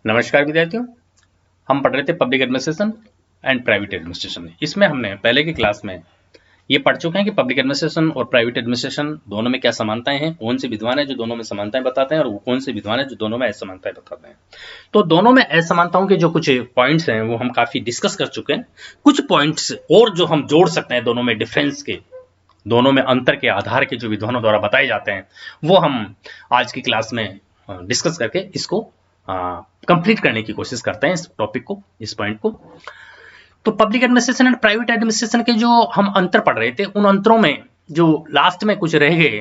नमस्कार विद्यार्थियों, हम पढ़ रहे थे public administration and private administration. इसमें हमने पहले की क्लास में ये पढ़ चुके हैं कि पब्लिक एडमिनिस्ट्रेशन और प्राइवेट एडमिनिस्ट्रेशन दोनों में क्या समानताएं हैं, कौन से विद्वान है जो दोनों में समानताएं बताते हैं और कौन से विद्वान है जो दोनों में असमानताएं बताते हैं। तो दोनों में असमानताओं के जो कुछ पॉइंट्स हैं वो हम काफी डिस्कस कर चुके हैं। कुछ पॉइंट्स और जो हम जोड़ सकते हैं दोनों में डिफरेंस के, दोनों में अंतर के आधार के जो विद्वानों द्वारा बताए जाते हैं वो हम आज की क्लास में डिस्कस करके इसको कंप्लीट करने की कोशिश करते हैं, इस टॉपिक को, इस पॉइंट को। तो public administration and private administration के जो हम अंतर पढ़ रहे थे, उन अंतरों में जो लास्ट में कुछ रह गए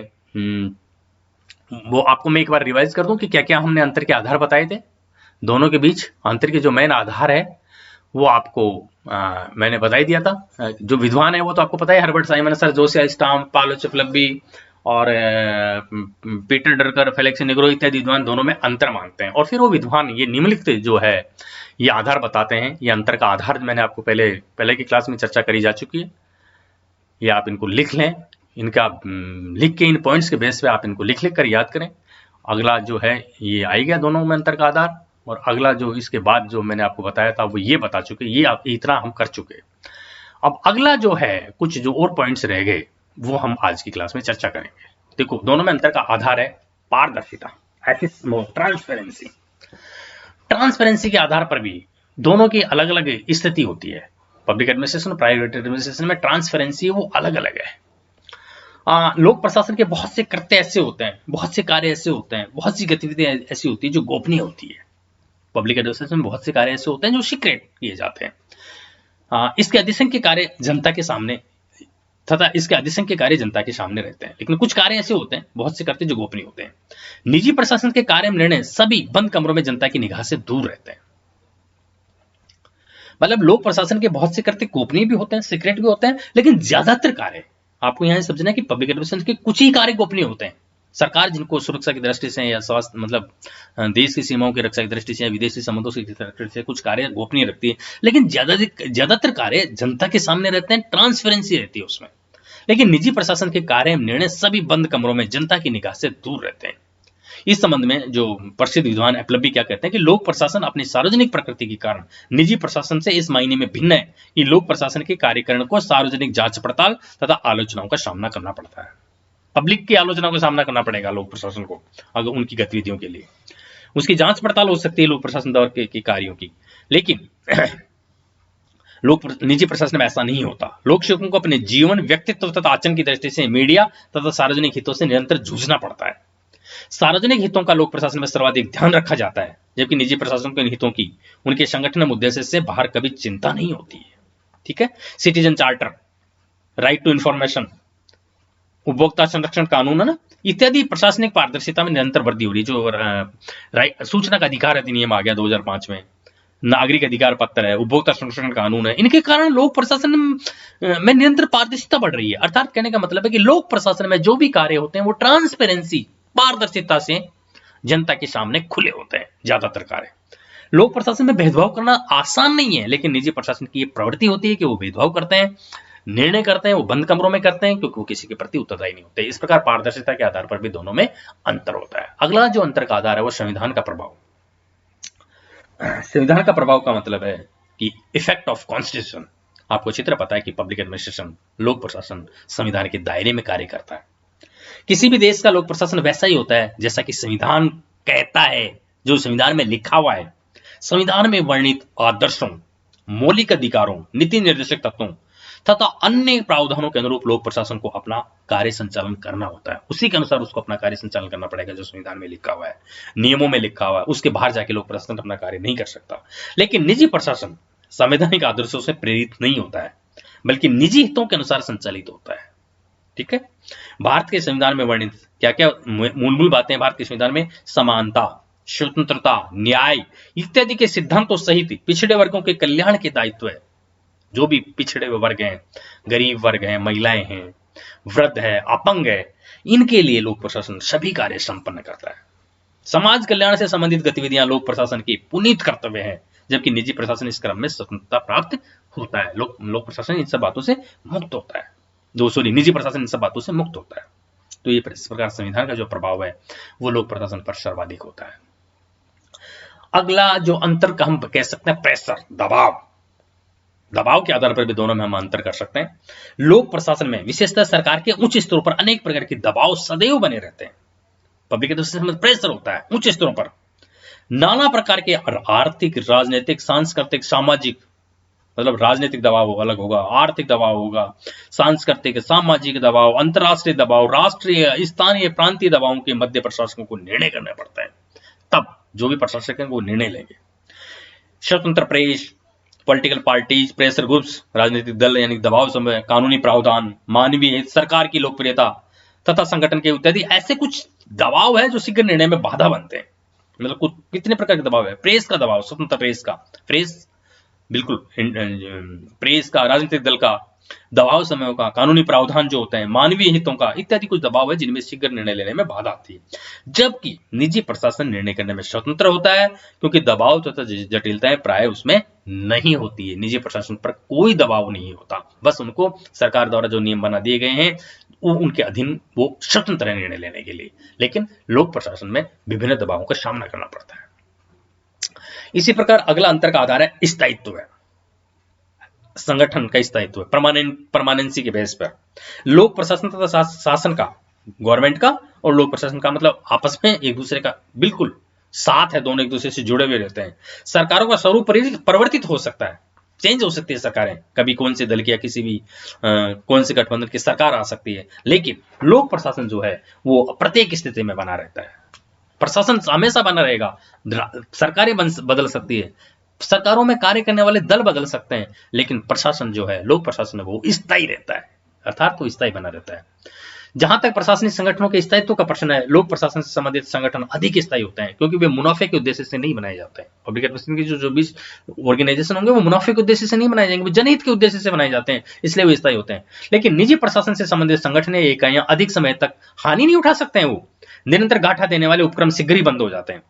वो आपको मैं एक बार रिवाइज कर दूं कि क्या क्या हमने अंतर के आधार बताए थे। दोनों के बीच अंतर के जो मेन आधार है वो आपको मैंने बता ही दिया था। जो विद्वान है वो तो आपको पता है, हर्बर्ट साइमन, सर जोसिया स्टाम, पालो चिपलब्बी और पीटर डरकर, फेलिक्स नेग्रो इत्यादि विद्वान दोनों में अंतर मानते हैं। और फिर वो विद्वान ये निम्नलिखित जो है ये आधार बताते हैं। ये अंतर का आधार मैंने आपको पहले की क्लास में चर्चा करी जा चुकी है। ये आप इनको लिख लें, इनका लिख के इन पॉइंट्स के बेस पे आप इनको लिख कर याद करें। अगला जो है ये आएगा दोनों में अंतर का आधार, और अगला जो इसके बाद जो मैंने आपको बताया था वो ये बता चुके, ये आप इतना हम कर चुके। अब अगला जो है कुछ जो और पॉइंट्स रह गए वो हम आज की क्लास में चर्चा करेंगे। देखो, दोनों में अंतर का आधार है पारदर्शिता, ट्रांसपेरेंसी। ट्रांसपेरेंसी के आधार पर भी दोनों की अलग अलग स्थिति होती है। पब्लिक एडमिनिस्ट्रेशन और प्राइवेट एडमिनिस्ट्रेशन में ट्रांसपेरेंसी वो अलग अलग है। लोक प्रशासन के बहुत से कृत्य ऐसे होते हैं, बहुत से कार्य ऐसे होते हैं, बहुत सी गतिविधियां ऐसी होती है जो गोपनीय होती है। पब्लिक एडमिनिस्ट्रेशन में बहुत से कार्य ऐसे होते हैं जो सीक्रेट किए जाते हैं। इसके अधिसंख्य के कार्य जनता के सामने तथा इसके अधिसंख्य के कार्य जनता के सामने रहते हैं, लेकिन कुछ कार्य ऐसे होते हैं, बहुत से करते जो गोपनीय होते हैं। निजी प्रशासन के कार्य में निर्णय सभी बंद कमरों में जनता की निगाह से दूर रहते हैं। मतलब लोक प्रशासन के बहुत से करते गोपनीय भी होते हैं, सीक्रेट भी होते हैं, लेकिन ज्यादातर कार्य आपको यहां समझना है कि पब्लिक एडमिनिस्ट्रेशन के कुछ ही कार्य गोपनीय होते हैं। सरकार जिनको सुरक्षा की दृष्टि से या स्वास्थ्य मतलब देश की सीमाओं की रक्षा की दृष्टि से या विदेशी संबंधों की दृष्टि से कुछ कार्य गोपनीय रखती है, लेकिन ज्यादातर कार्य जनता के सामने रहते हैं, ट्रांसपेरेंसी रहती है उसमें। लेकिन निजी प्रशासन के कार्य निर्णय सभी बंद कमरों में जनता की निगाह से दूर रहते हैं। इस संबंध में जो प्रसिद्ध विद्वान एप्लबी क्या कहते हैं कि लोक प्रशासन अपनी सार्वजनिक प्रकृति के कारण निजी प्रशासन से इस मायने में भिन्न है कि लोक प्रशासन के कार्यकरण को सार्वजनिक जांच पड़ताल तथा आलोचनाओं का सामना करना पड़ता है। पब्लिक की आलोचनाओं का सामना करना पड़ेगा लोक प्रशासन को अगर उनकी गतिविधियों के लिए। उसकी जांच पड़ताल हो सकती है लोक प्रशासन द्वारा के कार्यों की, लेकिन निजी प्रशासन में ऐसा नहीं होता। लोक सेवकों को अपने जीवन, व्यक्तित्व तथा आचरण की दृष्टि से मीडिया तथा सार्वजनिक हितों से निरंतर जूझना पड़ता है। सार्वजनिक हितों का लोक प्रशासन में सर्वाधिक ध्यान रखा जाता है, जबकि निजी प्रशासन के हितों की उनके संगठन उद्देश्य से बाहर कभी चिंता नहीं होती है। ठीक है। Citizen charter, right to information, उपभोक्ता संरक्षण कानून है ना, इत्यादि प्रशासनिक पारदर्शिता में निरंतर वृद्धि हो रही है। जो सूचना का अधिकार अधिनियम आ गया 2005 में, नागरिक अधिकार पत्र है, उपभोक्ता संरक्षण कानून है, इनके कारण लोक प्रशासन में निरंतर पारदर्शिता बढ़ रही है। अर्थात कहने का मतलब है कि लोक प्रशासन में जो भी कार्य होते हैं वो ट्रांसपेरेंसी, पारदर्शिता से जनता के सामने खुले होते हैं। ज्यादातर कार्य लोक प्रशासन में भेदभाव करना आसान नहीं है, लेकिन निजी प्रशासन की ये प्रवृत्ति होती है कि वो भेदभाव करते हैं, निर्णय करते हैं वो बंद कमरों में करते हैं, क्योंकि वो किसी के प्रति उत्तरदायी नहीं होते। इस प्रकार पारदर्शिता के आधार पर भी दोनों में अंतर होता है। अगला जो अंतर का आधार है वो संविधान का प्रभाव। संविधान का प्रभाव का मतलब है कि इफेक्ट ऑफ कॉन्स्टिट्यूशन। आपको अच्छी तरह पता है कि पब्लिक एडमिनिस्ट्रेशन, लोक प्रशासन संविधान के दायरे में कार्य करता है। किसी भी देश का लोक प्रशासन वैसा ही होता है जैसा कि संविधान कहता है, जो संविधान में लिखा हुआ है। संविधान में वर्णित आदर्शों, मौलिक अधिकारों, नीति निर्देशक तत्वों तथा अन्य प्रावधानों के अनुरूप लोक प्रशासन को अपना कार्य संचालन करना होता है। उसी के अनुसार उसको अपना कार्य संचालन करना पड़ेगा जो संविधान में लिखा हुआ है, नियमों में लिखा हुआ है। उसके बाहर जाके लोक प्रशासन अपना कार्य नहीं कर सकता। लेकिन निजी प्रशासन संवैधानिक आदर्शों से प्रेरित नहीं होता है, बल्कि निजी हितों के अनुसार संचालित होता है। ठीक है। भारत के संविधान में वर्णित क्या क्या मूलभूत बातें भारत के संविधान में? समानता, स्वतंत्रता, न्याय इत्यादि के सिद्धांतों सहित पिछड़े वर्गों के कल्याण के दायित्व है। जो भी पिछड़े वर्ग हैं, गरीब वर्ग हैं, महिलाएं हैं, वृद्ध है, अपंग है, इनके लिए लोक प्रशासन सभी कार्य संपन्न करता है। समाज कल्याण से संबंधित गतिविधियां लोक प्रशासन की पुनीत कर्तव्य है, जबकि निजी प्रशासन इस क्रम में स्वतंत्रता प्राप्त होता है। लोक प्रशासन इन सब बातों से मुक्त होता है। निजी प्रशासन इन सब बातों से मुक्त होता है। तो ये इस प्रकार संविधान का जो प्रभाव है वो लोक प्रशासन पर सर्वाधिक होता है। अगला जो अंतर का हम कह सकते हैं प्रेशर, दबाव के आधार पर भी दोनों में हम अंतर कर सकते हैं। लोक प्रशासन में विशेषतः सरकार के उच्च स्तरों पर अनेक प्रकार के दबाव सदैव बने रहते हैं। पब्लिक एडमिनिस्ट्रेशन में प्रेशर होता है उच्च स्तरों पर, नाना प्रकार के आर्थिक, राजनीतिक, सांस्कृतिक, सामाजिक, मतलब राजनीतिक दबाव अलग होगा, आर्थिक दबाव होगा, सांस्कृतिक, सामाजिक दबाव, अंतर्राष्ट्रीय दबाव, राष्ट्रीय, स्थानीय, प्रांतीय दबावों के मध्य प्रशासकों को निर्णय करना पड़ता है। तब जो भी प्रशासक हैं वो निर्णय लेंगे। स्वतंत्र press, political parties, pressure groups, राजनीतिक दल यानी दबाव समय, कानूनी प्रावधान, मानवीय हित, सरकार की लोकप्रियता तथा संगठन के इत्यादि ऐसे कुछ दबाव है जो शीघ्र निर्णय में बाधा बनते हैं। मतलब कुछ कितने प्रकार के दबाव है? प्रेस का दबाव, स्वतंत्र प्रेस का, प्रेस बिल्कुल प्रेस का, राजनीतिक दल का, दबाव समयों का, कानूनी प्रावधान जो होते हैं, मानवीय हितों का, इत्यादि कुछ दबाव है जिनमें शीघ्र निर्णय लेने में बाधा आती है। जबकि निजी प्रशासन निर्णय करने में स्वतंत्र होता है क्योंकि दबाव तथा जटिलताएं प्राय उसमें नहीं होती है। निजी प्रशासन पर कोई दबाव नहीं होता, बस उनको सरकार द्वारा जो नियम बना दिए गए हैं उनके अधीन वो स्वतंत्र है निर्णय लेने के लिए। लेकिन लोक प्रशासन में विभिन्न दबावों का सामना करना पड़ता है। इसी प्रकार अगला अंतर का आधार है स्थायित्व है, संगठन का स्थायित्व है, परमानेंसी के बेस पर। लोक प्रशासन तथा शासन का, गवर्नमेंट का और लोक प्रशासन का मतलब आपस में एक दूसरे का बिल्कुल साथ है, दोनों एक दूसरे से जुड़े हुए रहते हैं। सरकारों का स्वरूप परिवर्तित हो सकता है, चेंज हो सकती है सरकारें, कभी कौन से दल की या किसी भी कौन से गठबंधन की सरकार आ सकती है, लेकिन लोक प्रशासन जो है वो प्रत्येक स्थिति में बना रहता है। प्रशासन हमेशा बना रहेगा, सरकारें बदल सकती है, सरकारों में कार्य करने वाले दल बदल सकते हैं, लेकिन प्रशासन जो है, लोक प्रशासन है, वो स्थायी रहता है, अर्थात वो स्थायी बना रहता है। जहां तक प्रशासनिक संगठनों के स्थायित्व का प्रश्न है, लोक प्रशासन से संबंधित संगठन अधिक स्थायी होते हैं क्योंकि वे मुनाफे के उद्देश्य से नहीं बनाए जाते हैं। पब्लिक एडमिनिस्ट्रेशन के जो भी ऑर्गेनाइजेशन होंगे वो मुनाफे के उद्देश्य से नहीं बनाए जाएंगे, वो जनहित के उद्देश्य से बनाए जाते हैं, इसलिए वो स्थायी होते हैं। लेकिन निजी प्रशासन से संबंधित संगठन या इकाइयां अधिक समय तक हानि नहीं उठा सकते हैं, वो निरंतर घाटा देने वाले उपक्रम शीघ्र ही बंद हो जाते हैं।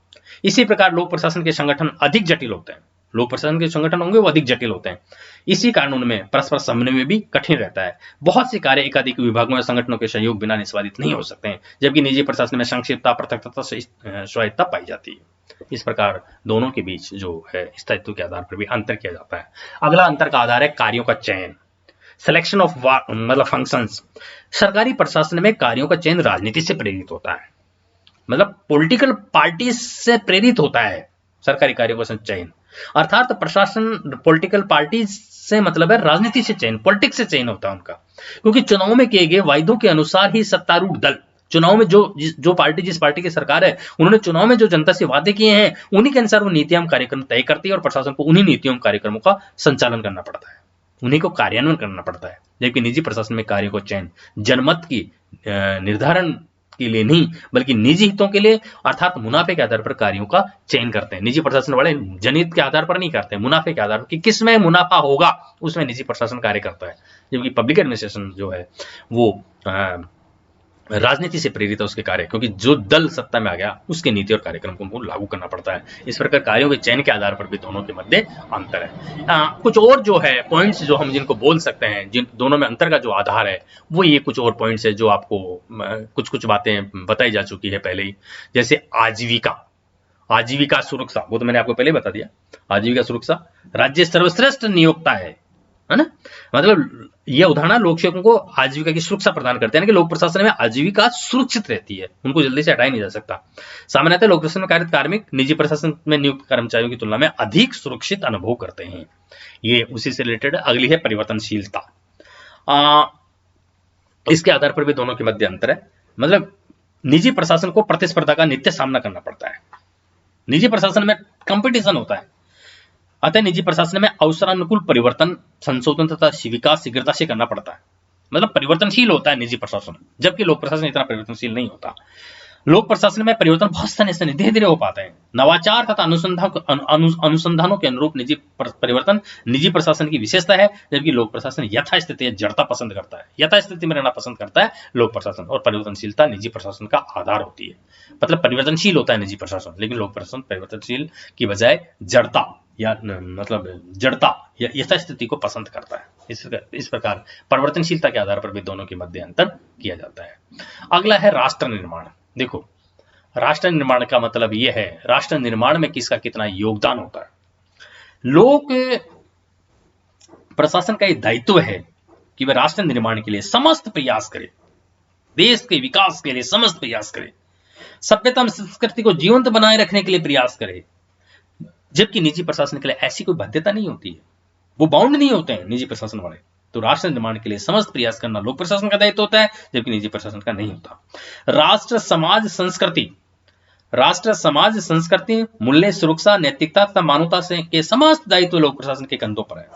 इसी प्रकार लोक प्रशासन के संगठन अधिक जटिल होते हैं, लोक प्रशासन के संगठन होंगे वो अधिक जटिल होते हैं, इसी कारण उनमें परस्पर समन्वय भी कठिन रहता है। बहुत से कार्य एकाधिक विभागों या संगठनों के सहयोग बिना निष्पादित नहीं हो सकते हैं, जबकि निजी प्रशासन में संक्षिप्तता, पृथकता, स्वायत्तता पाई जाती है। इस प्रकार दोनों के बीच जो है स्थायित्व के आधार पर भी अंतर किया जाता है। अगला अंतर का आधार है कार्यों का चयन, सिलेक्शन ऑफ मतलब फंक्शंस। सरकारी प्रशासन में कार्यों का चयन राजनीति से प्रेरित होता है, मतलब पॉलिटिकल पार्टी से प्रेरित होता है सरकारी कार्यों का चयन, अर्थात प्रशासन पॉलिटिकल पार्टी से मतलब है राजनीति से चयन, पॉलिटिक्स से चयन होता है उनका, क्योंकि चुनाव में किए गए वायदों के अनुसार ही सत्तारूढ़ दल, चुनाव में जो पार्टी, जिस पार्टी की सरकार है, उन्होंने चुनाव में जो जनता से वादे किए हैं उन्हीं के अनुसार वो नीतियां कार्यक्रम तय करती है और प्रशासन को उन्हीं नीतियों कार्यक्रमों का संचालन करना पड़ता है, उन्हीं को कार्यान्वयन करना पड़ता है। जबकि निजी प्रशासन में कार्यों को चयन जनमत की निर्धारण के लिए नहीं बल्कि निजी हितों के लिए अर्थात मुनाफे के आधार पर कार्यों का चयन करते हैं। निजी प्रशासन वाले जनहित के आधार पर नहीं करते, मुनाफे के आधार पर कि किसमें मुनाफा होगा उसमें निजी प्रशासन कार्य करता है। जबकि पब्लिक एडमिनिस्ट्रेशन जो है वो राजनीति से प्रेरित है उसके कार्य, क्योंकि जो दल सत्ता में आ गया उसके नीति और कार्यक्रम को लागू करना पड़ता है। इस प्रकार कार्यों के चयन के आधार पर भी दोनों के मध्य अंतर है। कुछ और जो है पॉइंट्स जो हम जिनको बोल सकते हैं, जिन दोनों में अंतर का जो आधार है वो ये कुछ और पॉइंट्स है जो आपको कुछ बातें बताई जा चुकी है पहले ही, जैसे आजीविका सुरक्षा, वो तो मैंने आपको पहले बता दिया। आजीविका सुरक्षा, राज्य सर्वश्रेष्ठ नियोक्ता है ना, मतलब यह उदाहरण लोक सेवकों को आजीविका की सुरक्षा प्रदान करते हैं कि लोक प्रशासन में आजीविका सुरक्षित रहती है, उनको जल्दी से हटाया नहीं जा सकता। सामान्यतः लोक प्रशासन में कार्यरत कार्मिक निजी प्रशासन में नियुक्त कर्मचारियों की तुलना में अधिक सुरक्षित अनुभव करते हैं, ये उसी से रिलेटेड। अगली है परिवर्तनशीलता, इसके आधार पर भी दोनों के मध्य अंतर है, मतलब निजी प्रशासन को प्रतिस्पर्धा का नित्य सामना करना पड़ता है, निजी प्रशासन में कंपटीशन होता है, अतः निजी प्रशासन में अवसरानुकूल परिवर्तन, संशोधन तथा विकास शीघ्रता से करना पड़ता है, मतलब परिवर्तनशील होता है निजी प्रशासन, जबकि लोक प्रशासन इतना परिवर्तनशील नहीं होता। लोक प्रशासन में परिवर्तन बहुत से धीरे धीरे हो पाते हैं, नवाचार तथा अनुसंधानों के अनुरूप निजी परिवर्तन निजी प्रशासन की विशेषता है, जबकि लोक प्रशासन यथास्थिति जड़ता पसंद करता है, यथास्थिति में रहना पसंद करता है लोक प्रशासन, और परिवर्तनशीलता निजी प्रशासन का आधार होती है। मतलब परिवर्तनशील होता है निजी प्रशासन, लेकिन लोक प्रशासन परिवर्तनशील की बजाय जड़ता या मतलब जड़ता या यथास्थिति को पसंद करता है। इस प्रकार परिवर्तनशीलता के आधार पर भी दोनों के मध्य अंतर किया जाता है। अगला है राष्ट्र निर्माण। देखो राष्ट्र निर्माण का मतलब यह है, राष्ट्र निर्माण में किसका कितना योगदान होता है। लोक प्रशासन का एक दायित्व है कि वह राष्ट्र निर्माण के लिए समस्त प्रयास करे, देश के विकास के लिए समस्त प्रयास करे, सभ्यता और संस्कृति को जीवंत बनाए रखने के लिए प्रयास करे। जबकि निजी प्रशासन के लिए ऐसी कोई बाध्यता नहीं होती है, वो बाउंड नहीं होते हैं निजी प्रशासन वाले। तो राष्ट्र निर्माण के लिए समस्त प्रयास करना लोक प्रशासन का दायित्व होता है, जबकि निजी प्रशासन का नहीं होता। राष्ट्र समाज संस्कृति, मूल्य, सुरक्षा, नैतिकता तथा मानवता से के समस्त दायित्व लोक प्रशासन के कंधों पर है।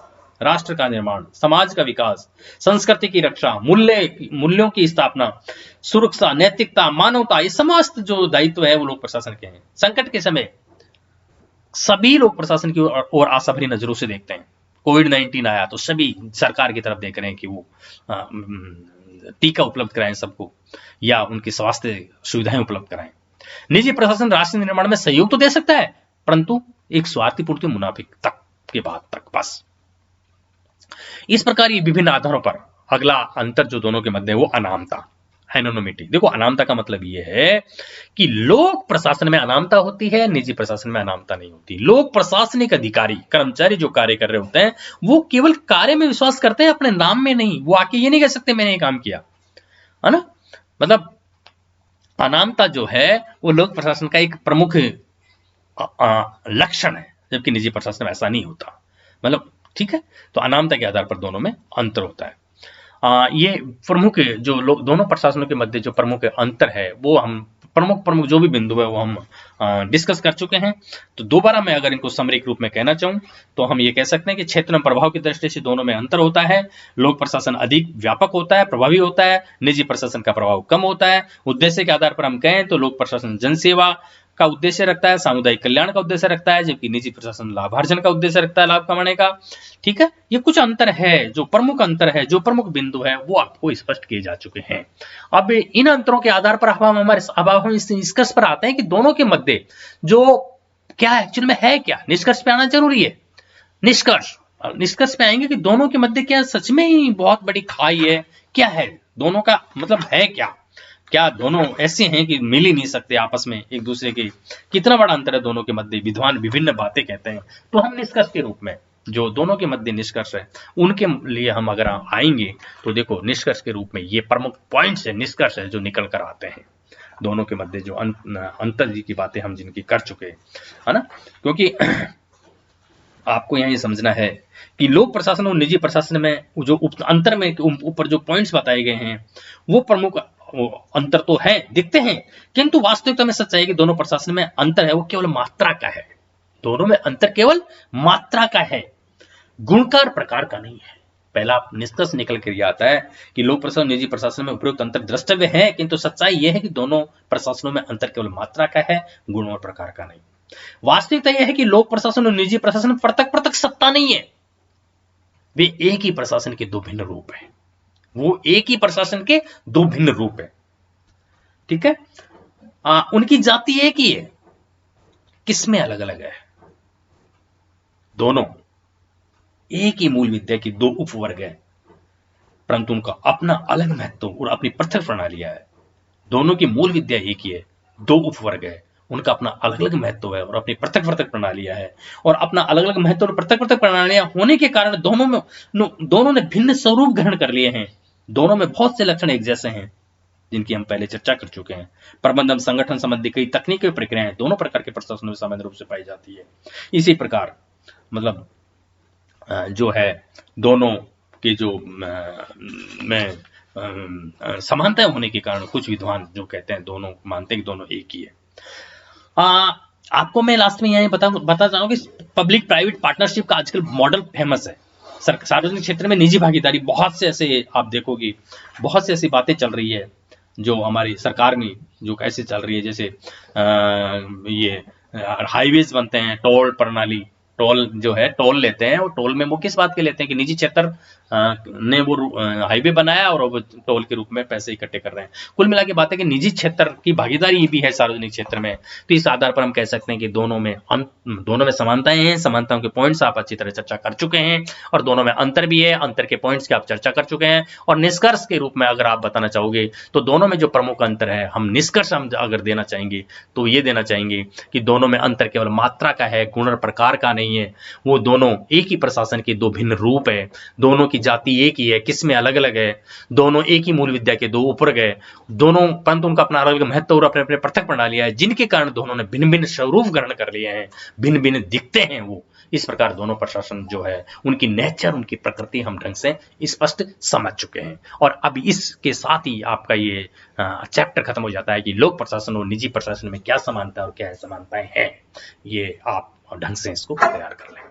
राष्ट्र का निर्माण, समाज का विकास, संस्कृति की रक्षा, मूल्यों की स्थापना, सुरक्षा, नैतिकता, मानवता, ये समस्त जो दायित्व है वो लोक प्रशासन के हैं। संकट के समय सभी लोग प्रशासन की ओर आशा भरी नजरों से देखते हैं। कोविड-19 आया तो सभी सरकार की तरफ देख रहे हैं कि वो टीका उपलब्ध कराएं सबको, या उनकी स्वास्थ्य सुविधाएं उपलब्ध कराएं। निजी प्रशासन राष्ट्र निर्माण में सहयोग तो दे सकता है, परंतु एक स्वार्थी पूर्ति मुनाफे तक के बाद तक बस। इस प्रकार ये विभिन्न आधारों पर अगला अंतर जो दोनों के मध्य है वो अनामता, एनोनिमिटी। देखो, अनामता का मतलब ये है कि लोक प्रशासन में अनामता होती है, निजी प्रशासन में अनामता नहीं होती। लोक प्रशासनिक अधिकारी, कर्मचारी जो कार्य कर रहे होते हैं, वो केवल कार्य में विश्वास करते हैं, अपने नाम में नहीं। वो आके ये नहीं कह सकते मैंने ये काम किया, है ना। मतलब अनामता जो है वो लोक प्रशासन का एक प्रमुख लक्षण है, जबकि निजी प्रशासन में ऐसा नहीं होता। मतलब ठीक है, तो अनामता के आधार पर दोनों में अंतर होता है। ये प्रमुख जो लोग दोनों प्रशासनों के मध्य जो प्रमुख अंतर है वो हम प्रमुख जो भी बिंदु है वो हम डिस्कस कर चुके हैं। तो दोबारा मैं अगर इनको समरी के रूप में कहना चाहूं तो हम ये कह सकते हैं कि क्षेत्र में प्रभाव की दृष्टि से दोनों में अंतर होता है। लोक प्रशासन अधिक व्यापक होता है, प्रभावी होता है, निजी प्रशासन का प्रभाव कम होता है। उद्देश्य के आधार पर हम कहें तो लोक प्रशासन जनसेवा का उद्देश्य रखता है, सामुदायिक कल्याण का उद्देश्य रखता है, जबकि निजी प्रशासन लाभार्जन का उद्देश्य रखता है, लाभ कमाने का। ठीक है, ये कुछ अंतर है, जो प्रमुख अंतर है, जो प्रमुख बिंदु है वो आपको स्पष्ट किए जा चुके हैं। अब इन अंतरों के आधार पर हम इस निष्कर्ष पर आते हैं कि दोनों के मध्य जो क्या एक्चुअल में है, क्या निष्कर्ष पे आना जरूरी है। निष्कर्ष पे आएंगे कि दोनों के मध्य क्या सच में ही बहुत बड़ी खाई है, क्या है दोनों का मतलब है, क्या दोनों ऐसे हैं कि मिल ही नहीं सकते आपस में एक दूसरे के। कितना बड़ा अंतर है दोनों के मध्य, विद्वान विभिन्न बातें कहते हैं। तो हम निष्कर्ष के रूप में जो दोनों के मध्य निष्कर्ष है उनके लिए हम अगर आएंगे तो देखो, निष्कर्ष के रूप में ये प्रमुख पॉइंट्स है, निष्कर्ष है जो निकल कर आते हैं दोनों के मध्य जो अंतर जी की बातें हम जिनकी कर चुके हैं, है ना। क्योंकि आपको यहाँ ये समझना है कि लोक प्रशासन और निजी प्रशासन में जो अंतर में ऊपर जो पॉइंट्स बताए गए हैं वो प्रमुख अंतर तो है, दिखते हैं, किंतु वास्तविकता में सच्चाई कि दोनों प्रशासन में अंतर है वो केवल मात्रा का है। दोनों में अंतर केवल मात्रा का है, गुणकार प्रकार का नहीं है। पहला निष्कर्ष निकल कर आता है कि लोक प्रशासन निजी प्रशासन में उपयुक्त अंतर द्रष्टव्य है, किंतु सच्चाई यह है कि दोनों प्रशासनों में अंतर केवल मात्रा का है, गुण और प्रकार का नहीं। वास्तविकता यह है कि लोक प्रशासन और निजी प्रशासन में पृथक सत्ता नहीं है, वे एक ही प्रशासन के दो भिन्न रूप हैं। वो एक ही प्रशासन के दो भिन्न रूप है, ठीक है। उनकी जाति एक ही है, किसमें अलग अलग है। दोनों एक ही मूल विद्या की दो उपवर्ग है, परंतु उनका अपना अलग महत्व और अपनी पृथक प्रणालियां है। दोनों की मूल विद्या एक ही है, दो उपवर्ग है, उनका अपना अलग अलग महत्व है और अपनी पृथक प्रणालियां है। और अपना अलग अलग महत्व और पृथक प्रणालियां होने के कारण दोनों ने भिन्न स्वरूप ग्रहण कर लिए हैं। दोनों में बहुत से लक्षण एक जैसे हैं जिनकी हम पहले चर्चा कर चुके हैं। प्रबंधन संगठन संबंधी कई तकनीकी प्रक्रियाएं दोनों प्रकार के प्रशासनों में सामान्य रूप से पाई जाती है। इसी प्रकार मतलब जो है दोनों के जो समानताएं होने के कारण कुछ विद्वान जो कहते हैं दोनों मानते हैं कि दोनों एक ही है। आपको मैं लास्ट में यही बता चाहूंगा कि पब्लिक प्राइवेट पार्टनरशिप का आजकल मॉडल फेमस है। सार्वजनिक क्षेत्र में निजी भागीदारी, बहुत से ऐसे आप देखोगे, बहुत सी ऐसी बातें चल रही है जो हमारी सरकार में जो कैसे चल रही है। जैसे ये हाईवेज बनते हैं, टोल प्रणाली, टोल जो है टोल लेते हैं, और टोल में वो किस बात के लेते हैं कि निजी क्षेत्र ने वो हाईवे बनाया और वो टोल के रूप में पैसे इकट्ठे कर रहे हैं। कुल मिला के बात है कि निजी क्षेत्र की भागीदारी भी है सार्वजनिक क्षेत्र में, तो इस आधार पर हम कह सकते हैं कि दोनों में समानताएं हैं, समानताओं के पॉइंट्स आप अच्छी तरह चर्चा कर चुके हैं, और दोनों में अंतर भी है, अंतर के पॉइंट्स की आप चर्चा कर चुके हैं। और निष्कर्ष के रूप में अगर आप बताना चाहोगे तो दोनों में जो प्रमुख अंतर है, हम निष्कर्ष हम अगर देना चाहेंगे तो ये देना चाहेंगे कि दोनों में अंतर केवल मात्रा का है, गुण और प्रकार का नहीं है। वो दोनों एक ही प्रशासन के दो भिन्न रूप है, दोनों की जाति एक ही है, किस्में अलग अलग है, दोनों एक ही मूल विद्या के दो उपवर्ग है, दोनों परंतु उनका अपना अलग अलग महत्व और अपने अपने पृथक प्रणालियां है, जिनके कारण दोनों ने भिन्न भिन्न स्वरूप ग्रहण कर लिए हैं, भिन्न भिन्न दिखते हैं। वो इस प्रकार दोनों प्रशासन जो है उनकी नेचर, उनकी प्रकृति हम ढंग से स्पष्ट समझ चुके हैं। और अब इसके साथ ही आपका ये चैप्टर खत्म हो जाता है कि लोक प्रशासन और निजी प्रशासन में क्या समानता और क्या समानताएं हैं, ये आप ढंग से इसको तैयार कर लेंगे।